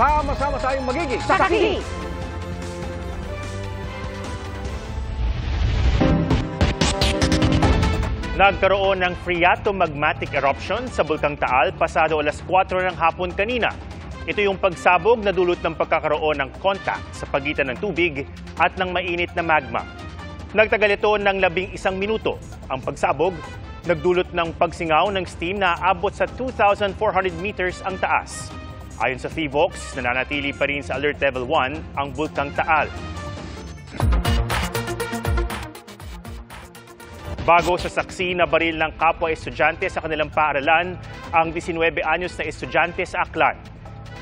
Sama-sama tayong magiging saksi! Nagkaroon ng phreatomagmatic eruption sa Bulkang Taal pasado alas 4 ng hapon kanina. Ito yung pagsabog na dulot ng pagkakaroon ng contact sa pagitan ng tubig at ng mainit na magma. Nagtagal ito ng 11 minuto. Ang pagsabog nagdulot ng pagsingaw ng steam na aabot sa 2,400 meters ang taas. Ayon sa PHIVOLCS, nananatili pa rin sa Alert Level 1 ang Bulkang Taal. Bago sa saksi na baril ng kapwa estudyante sa kanilang paaralan ang 19 anyos na estudyante sa Aklan.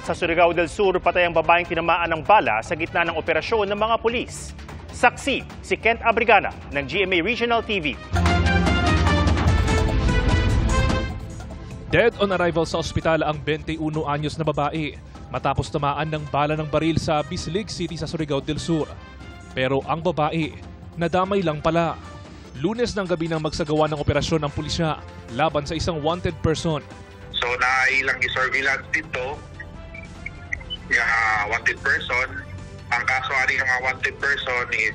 Sa Surigao del Sur, patay ang babaeng tinamaan ng bala sa gitna ng operasyon ng mga pulis. Saksi si Kent Abrigana ng GMA Regional TV. Dead on arrival sa ospital ang 21 anyos na babae matapos tamaan ng bala ng baril sa Bislig City sa Surigao del Sur. Pero ang babae, nadamay lang pala. Lunes ng gabi nang magsagawa ng operasyon ng pulisya laban sa isang wanted person. So nailang i-surveillance dito yung wanted person. Ang kaso ani ng wanted person is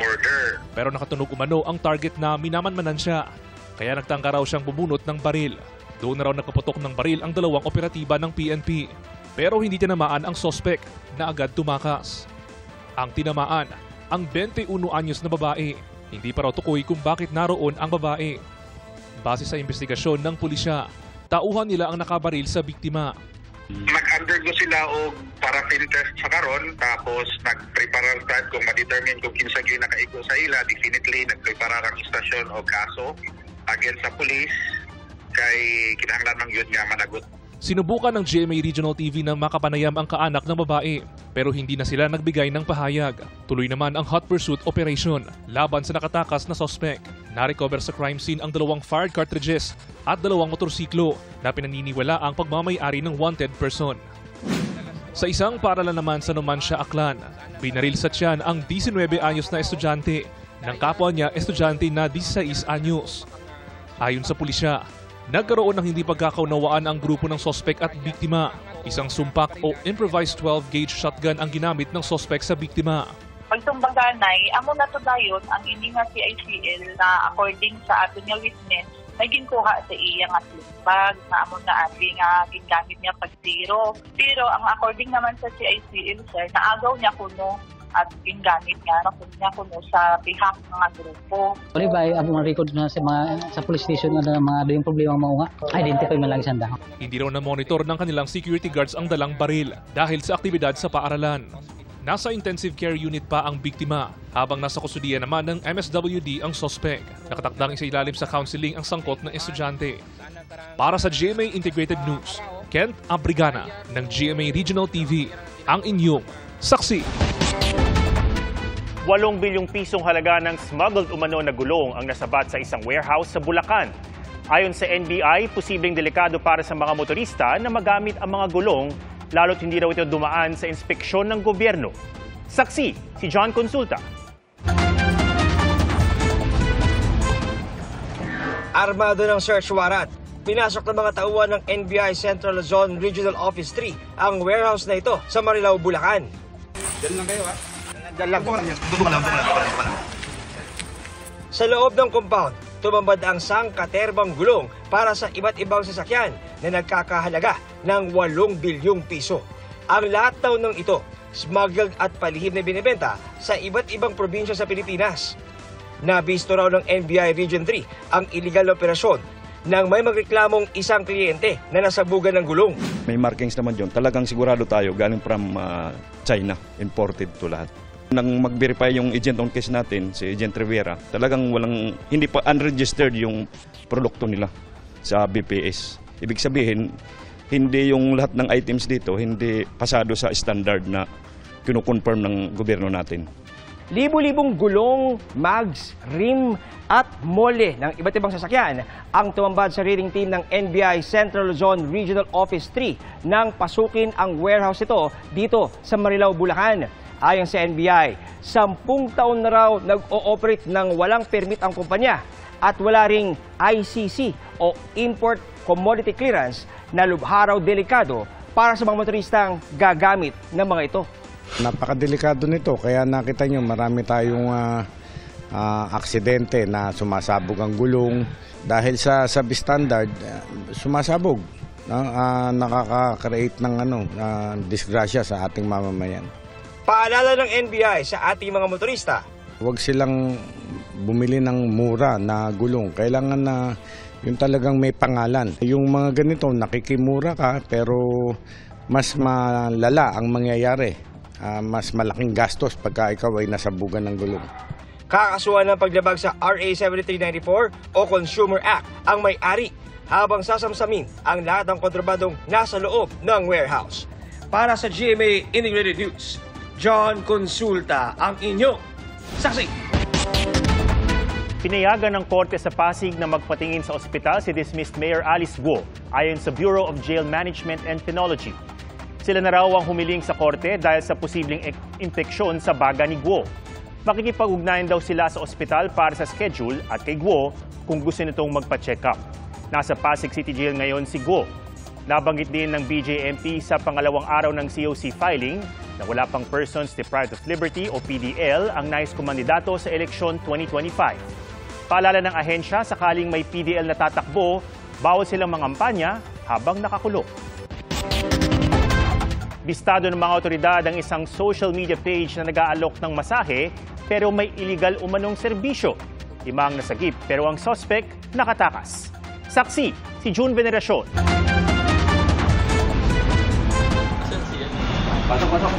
murder. Pero nakatunog umano ang target na minamanmanan siya. Kaya nagtangka raw siyang bumunot ng baril. Doon na raw nagkaputok ng baril ang dalawang operatiba ng PNP. Pero hindi tinamaan ang sospek na agad tumakas. Ang tinamaan, ang 21 anyos na babae. Hindi pa raw tukoy kung bakit naroon ang babae. Base sa investigasyon ng pulisya, tauhan nila ang nakabaril sa biktima. Nag-undergo sila o paraffin test sa karon, tapos nag-prepare kung ma-determine kung kinsa gyud nakaigo sa ila. Definitely nag-prepare ang istasyon o kaso against sa pulis kay kinahanglan man gyud nga managot. Sinubukan ng GMA Regional TV na makapanayam ang kaanak ng babae pero hindi na sila nagbigay ng pahayag. Tuloy naman ang hot pursuit operation laban sa nakatakas na suspect. Na-recover sa crime scene ang 2 fired cartridges at 2 motorsiklo na pinaniniwala ang pagmamay-ari ng wanted person. Sa isang paaralan naman sa Numancia, Aklan, binaril sa tiyan ang 19 anyos na estudyante ng kapwa niya estudyante na 16 anyos. Ayon sa pulisya, nagkaroon ng hindi pagkakaunawaan ang grupo ng sospek at biktima. Isang sumpak o improvised 12-gauge shotgun ang ginamit ng sospek sa biktima. Pagtumbaganay, amo na to dayon ang ini nga CICL na according sa ato nga witness, may ginkuha sa iya nga slimbag na amo na ating gingamit niya pag zero. Pero ang according naman sa CICL, sir, naagaw niya kuno at gingamit nga kuno sa bihak ng grupo. Oli ba ang mga record na sa police station na mga yung problema mo nga identify man lang sanda. Hindi raw na monitor ng kanilang security guards ang dalang baril dahil sa aktibidad sa paaralan. Nasa intensive care unit pa ang biktima habang nasa kustudiya naman ng MSWD ang suspect. Nakatakdang sa ilalim sa counseling ang sangkot ng estudyante. Para sa GMA Integrated News, Kent Abrigana ng GMA Regional TV, ang inyong saksi. 8 bilyong pisong halaga ng smuggled umano na gulong ang nasabat sa isang warehouse sa Bulacan. Ayon sa NBI, posibleng delikado para sa mga motorista na magamit ang mga gulong lalo't hindi raw ito dumaan sa inspeksyon ng gobyerno. Saksi, si John Consulta. Armado ng search warrant. Pinasok ng mga tauhan ng NBI Central Luzon Regional Office 3 ang warehouse na ito sa Marilao, Bulacan. Diyan lang kayo ha. Sa loob ng compound, tumambad ang sangkaterbang gulong para sa iba't ibang sasakyan na nagkakahalaga ng 8 bilyong piso. Ang lahat daw ng ito, smuggled at palihim na binibenta sa iba't ibang probinsya sa Pilipinas. Nabisto raw ng NBI Region 3 ang illegal na operasyon nang may magreklamong isang kliyente na nasabugan ng gulong. May markings naman yun. Talagang sigurado tayo galing from China, imported to lahat. Nang mag-verify yung agent on case natin, si Agent Rivera, talagang hindi pa unregistered yung produkto nila sa BPS. Ibig sabihin, hindi yung lahat ng items dito, hindi pasado sa standard na kinukonfirm ng gobyerno natin. Libo-libong gulong, mags, rim at mole ng iba't ibang sasakyan ang tumambad sa reading team ng NBI Central Luzon Regional Office 3 nang pasukin ang warehouse ito dito sa Marilao, Bulacan. Ayon sa NBI, 10 taon na raw nag-o-operate ng walang permit ang kumpanya at wala ring ICC o Import Commodity Clearance na lubha raw delikado para sa mga motoristang gagamit ng mga ito. Napakadelikado nito, kaya nakita nyo marami tayong aksidente na sumasabog ang gulong. Dahil sa substandard, sumasabog. Nakaka-create ng disgrasya sa ating mamamayan. Paalala ng NBI sa ating mga motorista, huwag silang bumili ng mura na gulong. Kailangan na yung talagang may pangalan. Yung mga ganito, nakikimura ka pero mas malala ang mangyayari. Mas malaking gastos pagka ikaw ay nasabugan ng gulong. kakasuhan ng paglabag sa RA 7394 o Consumer Act ang may-ari habang sasamsamin ang lahat ng kontrabandong nasa loob ng warehouse. Para sa GMA Integrated News, John Consulta ang inyong saksi. Pinayagan ng korte sa Pasig na magpatingin sa ospital si dismissed Mayor Alice Guo ayon sa Bureau of Jail Management and Penology. Sila na raw ang humiling sa korte dahil sa posibleng impeksyon sa baga ni Guo. Makikipag-ugnayan daw sila sa ospital para sa schedule at kay Guo kung gusto nitong magpa-check up. Nasa Pasig City Jail ngayon si Guo. Nabanggit din ng BJMP sa pangalawang araw ng COC filing na wala pang Persons Deprived of Liberty o PDL ang nais kumandidato sa eleksyon 2025. Paalala ng ahensya, sakaling may PDL na tatakbo, bawal silang mangampanya habang nakakulong. Bistado ng mga otoridad ang isang social media page na nag-aalok ng masahe pero may illegal umanong serbisyo. 5 ang nasagip pero ang suspect nakatakas. Saksi, si June Veneracion. Pasok.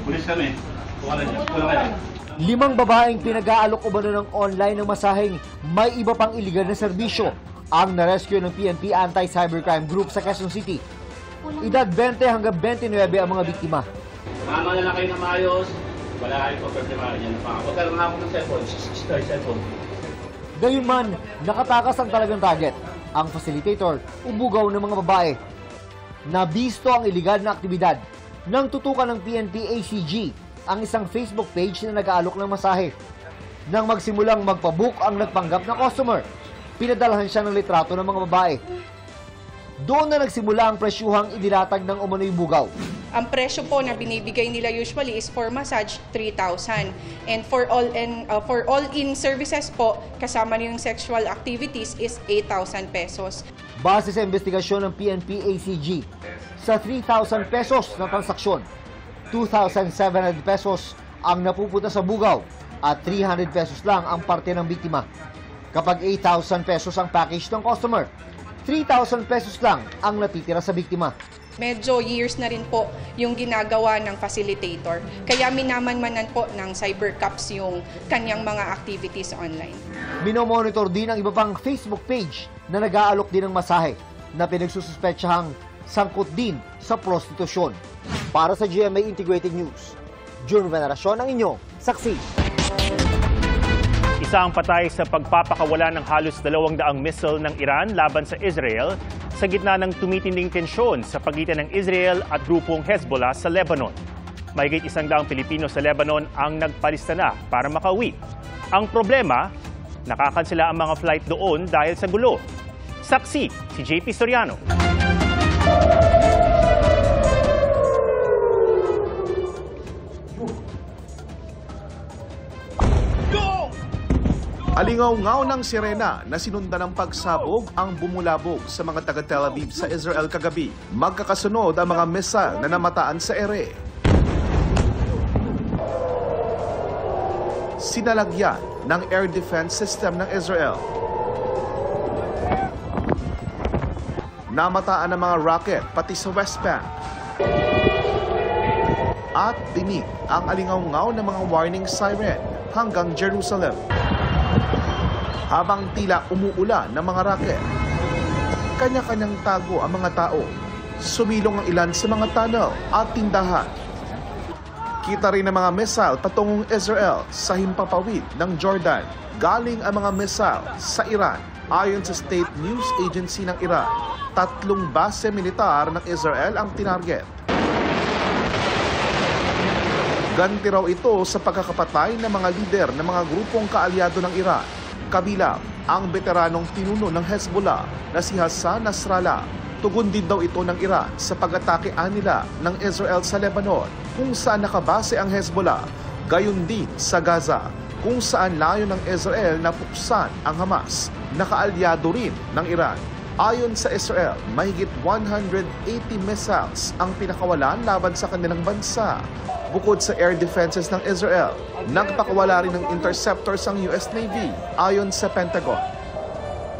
Pulis kami. Kuha kayo. 5 babaeng pinag-aalok umano ng online ng masaheng may iba pang iligal na serbisyo ang narescue ng PNP Anti-Cybercrime Group sa Quezon City. Edad 20 hanggang 29 ang mga biktima. Mama na lang kayo na maayos. Wala kayo pagkakimahan yan. Pagkaroon na ako ng cellphone. Gayunman, nakatakas ang talagang target. Ang facilitator, ubugaw ng mga babae. Nabisto ang iligal na aktibidad nang tutukan ng PNP ACG ang isang Facebook page na nag-aalok ng masahe. Nang magsimulang magpabook ang nagpanggap na customer, pinadalhan siya ng litrato ng mga babae. Doon na nagsimula ang presyuhang inilatag ng umano'y bugaw. Ang presyo po na binibigay nila usually is for massage 3,000 and for all-in services po kasama yung sexual activities is 8,000 pesos. Base sa investigasyon ng PNP ACG, sa 3,000 pesos na transaksyon, 2,700 pesos ang napupunta sa bugaw at 300 pesos lang ang parte ng biktima. Kapag 8,000 pesos ang package ng customer, 3,000 pesos lang ang natitira sa biktima. Medyo years na rin po yung ginagawa ng facilitator. Kaya minamanmanan po ng cybercops yung kanyang mga activities online. Minomonitor din ang iba pang Facebook page na nag-aalok din ng masahe na pinagsususpetsahang sangkot din sa prostitusyon. Para sa GMA Integrated News, June Veneracion ang inyong saksi. Isa ang patay sa pagpapakawala ng halos 200 missile ng Iran laban sa Israel sa gitna ng tumitinding tensyon sa pagitan ng Israel at grupong Hezbollah sa Lebanon. Mahigit 100 Pilipino sa Lebanon ang nagpalista na para makauwi. Ang problema, nakakansela ang mga flight doon dahil sa gulo. Saksi, si JP Soriano. Alingaw-ngaw ng sirena na sinundan ng pagsabog ang bumulabog sa mga taga Tel Aviv sa Israel kagabi. Magkakasunod ang mga missile na namataan sa ere. Sinalagyan ng air defense system ng Israel. Namataan ang mga rocket pati sa West Bank. At dinig ang alingaw-ngaw ng mga warning siren hanggang Jerusalem. Habang tila umuulan ng mga rocket, kanya-kanyang tago ang mga tao. Sumilong ang ilan sa mga tunnel at tindahan. Kita rin ang mga missile patungong Israel sa himpapawid ng Jordan. Galing ang mga missile sa Iran. Ayon sa State News Agency ng Iran, 3 base militar ng Israel ang tinarget. Ganti raw ito sa pagkakapatay ng mga lider ng mga grupong kaalyado ng Iran. Kabilang ang veteranong pinuno ng Hezbollah na si Hassan Nasrallah Tugon din daw ito ng Iran sa pag-atake nila ng Israel sa Lebanon, kung saan nakabase ang Hezbollah, gayon din sa Gaza, kung saan layo ng Israel na puksan ang Hamas, nakaalyado rin ng Iran. Ayon sa Israel, mahigit 180 missiles ang pinakawalan laban sa kanilang bansa. Bukod sa air defenses ng Israel, nagpakawala rin ng interceptors ang US Navy, ayon sa Pentagon.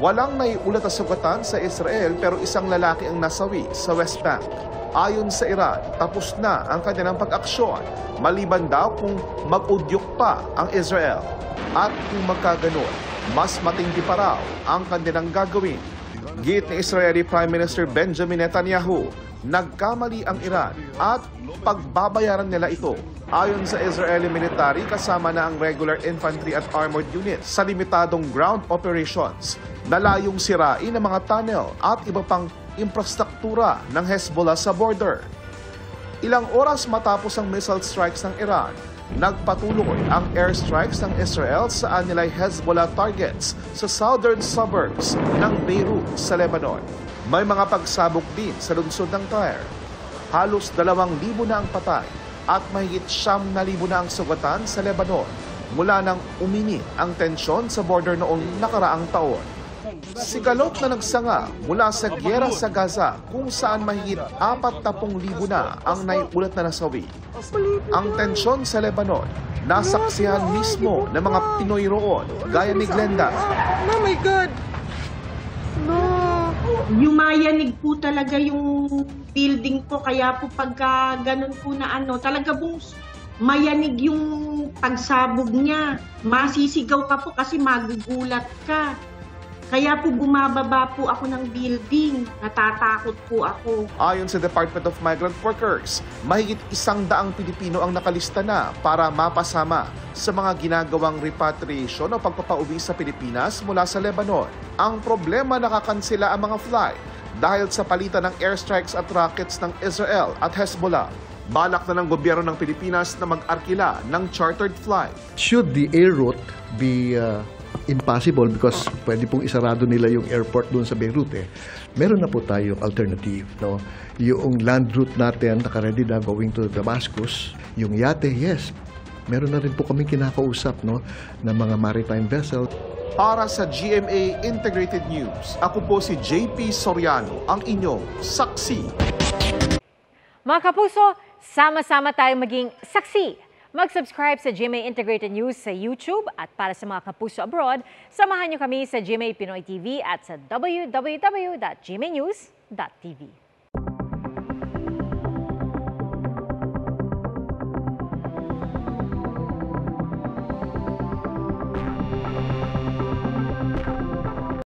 Walang naiulat na sugatan sa Israel pero isang lalaki ang nasawi sa West Bank. Ayon sa Iran, tapos na ang kanilang pag-aksyon, maliban daw kung mag-udyok pa ang Israel. At kung magkaganon, mas matindi pa raw ang kanilang gagawin. Git ni Israeli Prime Minister Benjamin Netanyahu, nagkamali ang Iran at pagbabayaran nila ito. Ayon sa Israeli military, kasama na ang regular infantry at armored units sa limitadong ground operations na layong sirain ang mga tunnel at iba pang infrastruktura ng Hezbollah sa border. Ilang oras matapos ang missile strikes ng Iran, nagpatuloy ang airstrikes ng Israel sa anilay Hezbollah targets sa southern suburbs ng Beirut sa Lebanon. May mga pagsabog din sa lungsod ng Tyre. Halos 2,000 na ang patay at mahigit 9,000 na ang sugatan sa Lebanon mula nang umini ang tensyon sa border noong nakaraang taon. Sigalot na nagsanga mula sa gyera sa Gaza kung saan mahigit 40,000 na ang naiulat na nasawi. Ang tensyon sa Lebanon, nasaksihan mismo ng mga Pinoy roon, gaya ni Glenda. Oh my God! No! Yumayanig po talaga yung building po, kaya po pagka ganun po na talaga pong mayanig yung pagsabog niya. Masisigaw ka po kasi magugulat ka. Kaya po bumababa po ako ng building. Natatakot po ako. Ayon sa Department of Migrant Workers, mahigit 100 Pilipino ang nakalista na para mapasama sa mga ginagawang repatriation o pagpapauwi sa Pilipinas mula sa Lebanon. Ang problema, nakakansela ang mga flight dahil sa palitan ng airstrikes at rockets ng Israel at Hezbollah. Balak na ng gobyerno ng Pilipinas na mag-arkila ng chartered flight. Should the air route be impossible because pwede pong isarado nila yung airport doon sa Beirut meron na po tayong alternative, no? Yung land route natin naka-ready na going to Damascus, yung yate, yes, meron na rin po kaming kinakausap, no, ng mga maritime vessel. Para sa GMA Integrated News, ako po si JP Soriano, ang inyong saksi. Mga kapuso, sama-sama tayong maging saksi. Mag-subscribe sa GMA Integrated News sa YouTube at para sa mga kapuso abroad, samahan niyo kami sa GMA Pinoy TV at sa www.gmanews.tv.